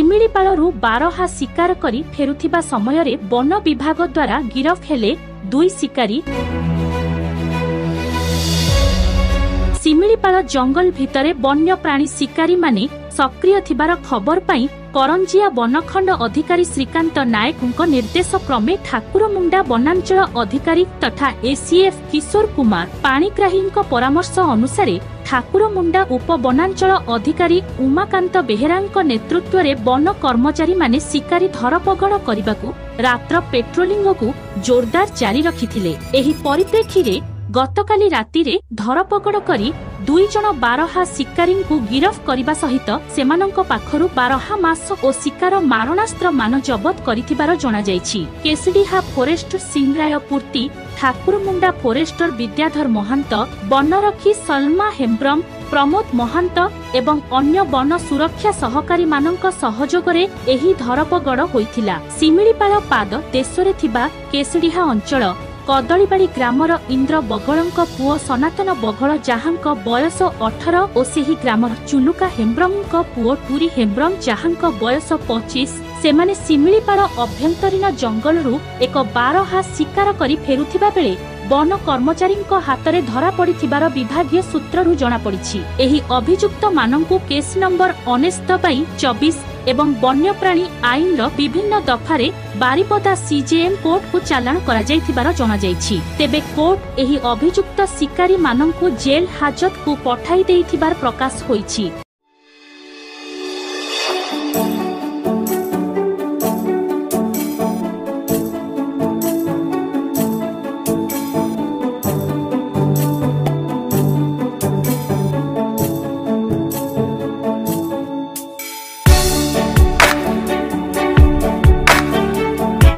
ଶିମିଳିପାଳରୁ ବାରହା ଶିକାର କରି ଫେରୁଥିବା ସମୟରେ ବନ ବିଭାଗ ଦ୍ୱାରା ଗିରଫ ହେଲେ 2 ଶିକାରୀ। ଶିମିଳିପାଳ ଜଙ୍ଗଲ ଭିତରେ ବନ୍ୟପ୍ରାଣୀ ଶିକାରୀ ମାନେ सक्रिय थिबार खबर पाई करंजिया बनखंड अधिकारी श्रीकांत नायक निर्देश क्रमे ठाकुरमुंडा वनांचल अधिकारी तथा एसीएफ किशोर कुमार पाणिग्राही परामर्श अनुसार ठाकुरमुंडा उप वनांचल अधिकारी उमाकांत बेहेरा नेतृत्व में वन कर्मचारी माने शिकारी धरपगड़ करने को रात्र पेट्रोलिंग को जोरदार जारी रखिथिले। एही परिप्रेक्षी रे गतकाली राति रे धरपगड़ करी 2 जण बारहा शिकारी को गिरफ करने सहित सेमानंक पाखरु बारहा मास और शिकार मारणास्त्र मान जबत करिथिबार जणा जायछि। केसडीहा फॉरेस्ट सिंहराय पूर्ति ठाकुरमुंडा फॉरेस्टर विद्याधर महंत वनरक्षी सलमा हेम्ब्रम प्रमोद महंत एवं अन्य वन सुरक्षा सहकारी मानक सहयोगरे एही धरपगड़ होइथिला। शिमिଳିपाଳ पाद देशरे थिबा केसडीहा अंचल कदलीबाड़ी ग्रामर इंद्र बगलंक पुओ सनातन बगल जहांक बयस 18 और सेही ग्रामर चुलुका हेम्ब्रमक पुओ टूरी हेम्ब्रम जहांक बयस 25 सेमाने शिमिଳିपाଳ अभ्यंतरीण जंगलरू एक बारहा शिकार करी फेरुथिबा बेले वन कर्मचारी हाथ में धरा पड़िथिबार विभागीय सूत्ररू जना पड़िछि। एही अभियुक्त मानंकु केस नंबर 29/24 एवं वन्यप्राणी आईन विभिन्न दफारे बारिपदा सीजेएम कोर्ट को चालाण करा जायथिबार जणा जायछि। तेबे कोर्ट एही अभियुक्त शिकारी मानंकु जेल हाजत को पठाई देइथिबार प्रकाश होइछि।